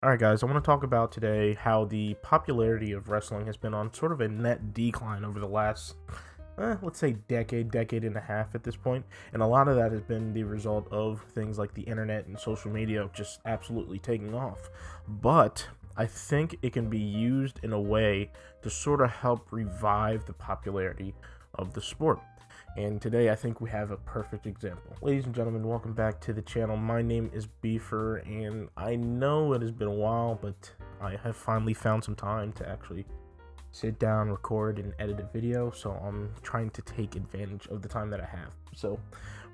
Alright guys, I want to talk about today how the popularity of wrestling has been on sort of a net decline over the last, let's say decade and a half at this point. And a lot of that has been the result of things like the internet and social media just absolutely taking off. But I think it can be used in a way to sort of help revive the popularity of the sport. And today I think we have a perfect example. Ladies and gentlemen, welcome back to the channel. My name is Beefer, and I know it has been a while, but I have finally found some time to actually sit down, record, and edit a video, so I'm trying to take advantage of the time that I have. So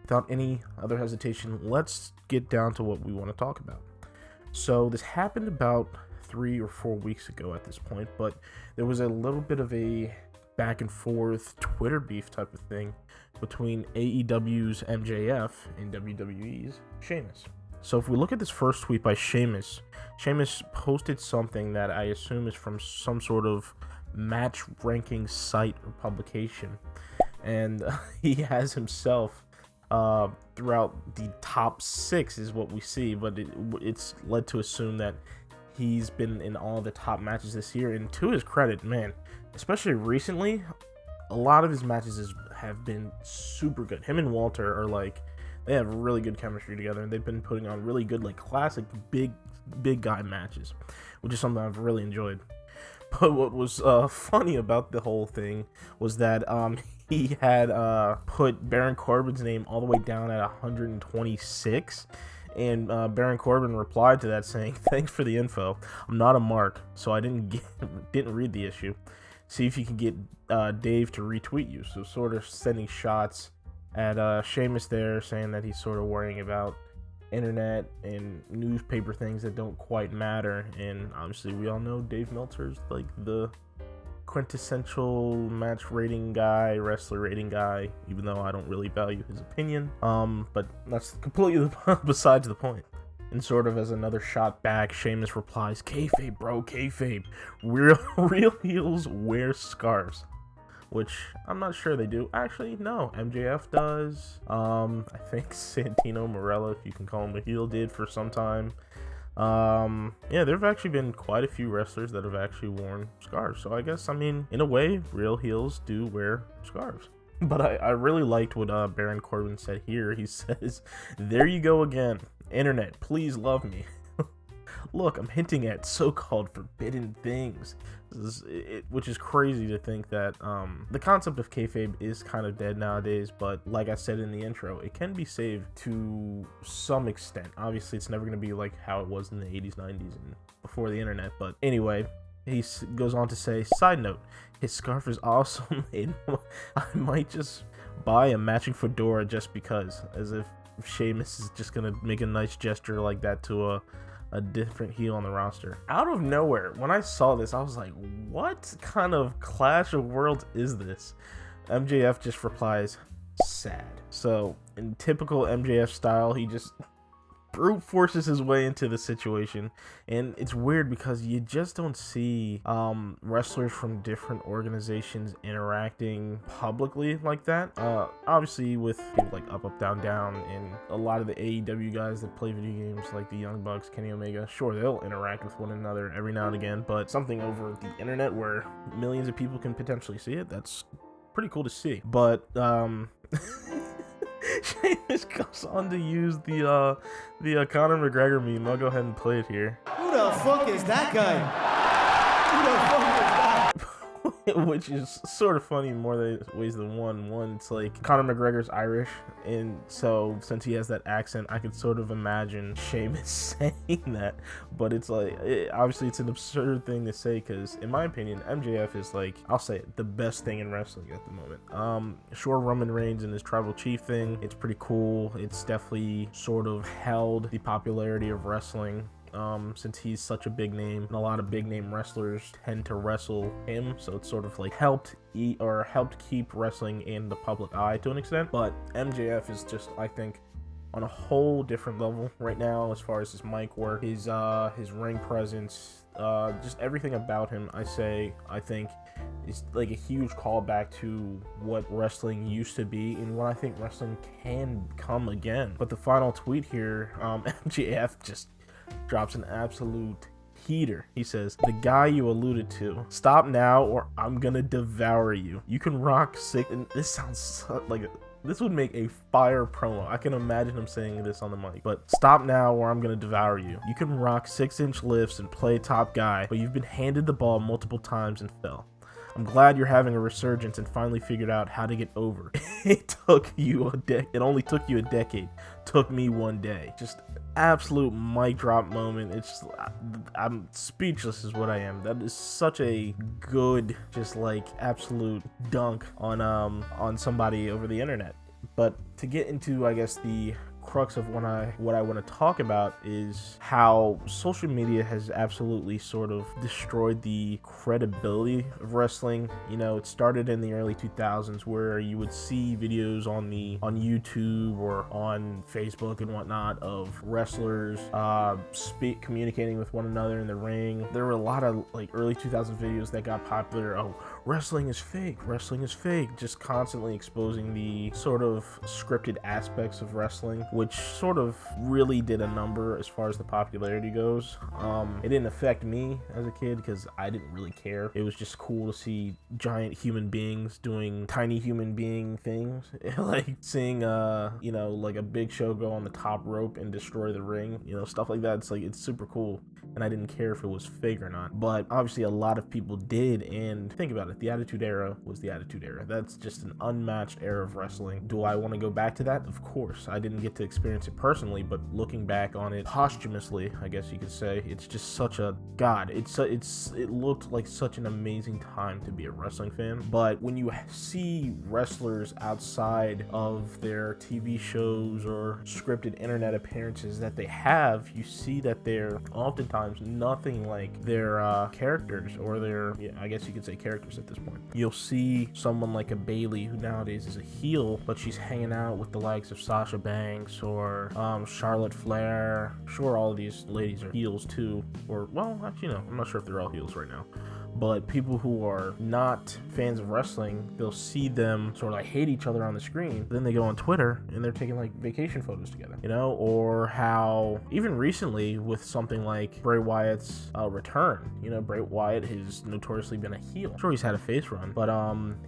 without any other hesitation, let's get down to what we want to talk about. So this happened about 3 or 4 weeks ago at this point, but there was a little bit of a back and forth Twitter beef type of thing between AEW's MJF and WWE's Sheamus. So if we look at this first tweet by Sheamus posted something that I assume is from some sort of match ranking site or publication, and he has himself throughout the top 6 is what we see, but it's led to assume that he's been in all the top matches this year. And to his credit, man, especially recently, a lot of his matches have been super good. Him and Walter are like, they have really good chemistry together, and they've been putting on really good, like, classic big guy matches, which is something I've really enjoyed. But what was funny about the whole thing was that he had put Baron Corbin's name all the way down at 126. And Baron Corbin replied to that saying, "Thanks for the info. I'm not a mark, so I didn't read the issue. See if you can get Dave to retweet you." So sort of sending shots at Sheamus there, saying that he's sort of worrying about internet and newspaper things that don't quite matter. And obviously we all know Dave Meltzer's like the quintessential match rating guy, wrestler rating guy, even though I don't really value his opinion. But that's completely besides the point. And sort of as another shot back, Sheamus replies, "Kayfabe, bro, kayfabe. Real heels wear scarves." Which I'm not sure they do. Actually, no, MJF does. I think Santino Marella, if you can call him a heel, did for some time. Yeah, there have actually been quite a few wrestlers that have actually worn scarves. So I guess, I mean, in a way, real heels do wear scarves. But I really liked what Baron Corbin said here. He says, "There you go again. Internet, please love me." Look, I'm hinting at so-called forbidden things, which is crazy to think that the concept of kayfabe is kind of dead nowadays. But like I said in the intro, it can be saved to some extent. Obviously, it's never going to be like how it was in the 80s, 90s, and before the internet. But anyway, he goes on to say, "Side note, his scarf is awesome. I might just buy a matching fedora just because," as if Sheamus is just going to make a nice gesture like that to a different heel on the roster. Out of nowhere, when I saw this, I was like, what kind of clash of worlds is this? MJF just replies, "Sad." So in typical MJF style, he just brute forces his way into the situation. And it's weird because you just don't see wrestlers from different organizations interacting publicly like that. Obviously with people like Up Down Down and a lot of the AEW guys that play video games like the Young Bucks, Kenny Omega, sure, they'll interact with one another every now and again, but something over the internet where millions of people can potentially see it, that's pretty cool to see. But Sheamus goes on to use the Conor McGregor meme. I'll go ahead and play it here. Who the fuck is that guy? Who the fuck is that? Which is sort of funny in more ways than one. One, it's like Conor McGregor's Irish, and so since he has that accent, I can sort of imagine Sheamus saying that. But it's like, obviously it's an absurd thing to say, because in my opinion, MJF is like, I'll say it, the best thing in wrestling at the moment. Sure, Roman Reigns and his tribal chief thing, it's pretty cool. It's definitely sort of held the popularity of wrestling, since he's such a big name, and a lot of big name wrestlers tend to wrestle him, so it's sort of like helped keep wrestling in the public eye to an extent. But MJF is just, I think, on a whole different level right now as far as his mic work, his ring presence, just everything about him. I think is like a huge callback to what wrestling used to be and what I think wrestling can become again. But the final tweet here, MJF just drops an absolute Heater, he says, the guy you alluded to. Stop now or I'm gonna devour you. You can rock sick. And this sounds like this would make a fire promo. I can imagine him saying this on the mic. But stop now or I'm gonna devour you. You can rock 6-inch lifts and play top guy, but you've been handed the ball multiple times and fell. I'm glad you're having a resurgence and finally figured out how to get over. It took you a decade. It only took you a decade. Took me one day. Just absolute mic drop moment. It's just, I'm speechless is what I am. That is such a good, just like absolute dunk on somebody over the internet. But to get into, I guess, the crux of what I want to talk about is how social media has absolutely sort of destroyed the credibility of wrestling. You know, it started in the early 2000s where you would see videos on YouTube or on Facebook and whatnot of wrestlers communicating with one another in the ring. There were a lot of like early 2000s videos that got popular. Oh, wrestling is fake, just constantly exposing the sort of scripted aspects of wrestling, which sort of really did a number as far as the popularity goes. It didn't affect me as a kid because I didn't really care. It was just cool to see giant human beings doing tiny human being things, like seeing you know, like a Big Show go on the top rope and destroy the ring, you know, stuff like that. It's like, it's super cool, and I didn't care if it was fake or not. But obviously a lot of people did, and think about it, the Attitude Era was the Attitude Era. That's just an unmatched era of wrestling. Do I want to go back to that? Of course. I didn't get to experience it personally, but looking back on it posthumously, I guess you could say, it's just such a god. It looked like such an amazing time to be a wrestling fan. But when you see wrestlers outside of their TV shows or scripted internet appearances that they have, you see that they're oftentimes nothing like their characters, or their, yeah, I guess you could say characters at this point. You'll see someone like a Bayley, who nowadays is a heel, but she's hanging out with the likes of Sasha Banks or Charlotte Flair. Sure, all of these ladies are heels too, or, well, actually no, I'm not sure if they're all heels right now. But people who are not fans of wrestling, they'll see them sort of like hate each other on the screen. Then they go on Twitter and they're taking like vacation photos together, you know? Or how even recently with something like Bray Wyatt's return, you know, Bray Wyatt has notoriously been a heel. Sure, he's had a face run, but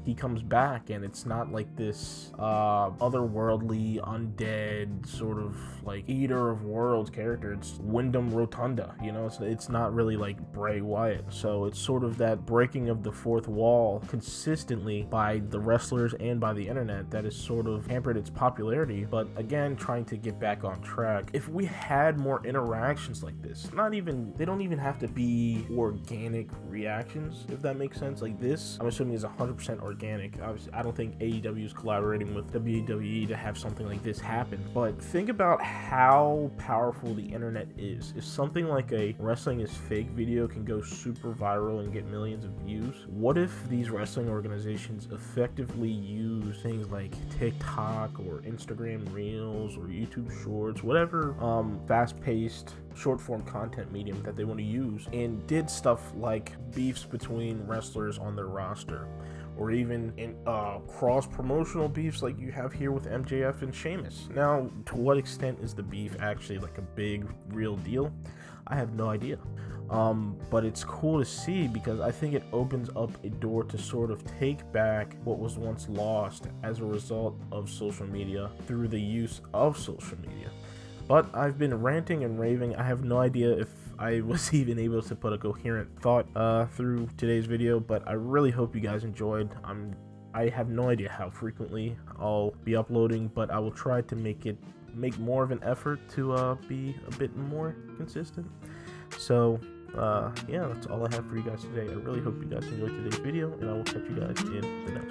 he comes back and it's not like this otherworldly, undead, sort of like eater of worlds character. It's Wyndham Rotunda, you know? It's not really like Bray Wyatt. So it's sort of that breaking of the fourth wall consistently by the wrestlers and by the internet that has sort of hampered its popularity. But again, trying to get back on track. If we had more interactions like this, they don't even have to be organic reactions, if that makes sense. Like this, I'm assuming is 100% organic. Obviously, I don't think AEW is collaborating with WWE to have something like this happen. But think about how powerful the internet is. If something like a wrestling is fake video can go super viral and get millions of views, what if these wrestling organizations effectively use things like TikTok or Instagram Reels or YouTube Shorts, whatever fast-paced short-form content medium that they want to use, and did stuff like beefs between wrestlers on their roster, or even in cross-promotional beefs like you have here with MJF and Sheamus. Now, to what extent is the beef actually like a big, real deal? I have no idea. But it's cool to see because I think it opens up a door to sort of take back what was once lost as a result of social media through the use of social media. But I've been ranting and raving. I have no idea if I was even able to put a coherent thought through today's video, but I really hope you guys enjoyed. I have no idea how frequently I'll be uploading, but I will try to make more of an effort to be a bit more consistent. So yeah, that's all I have for you guys today. I really hope you guys enjoyed today's video, and I will catch you guys in the next one.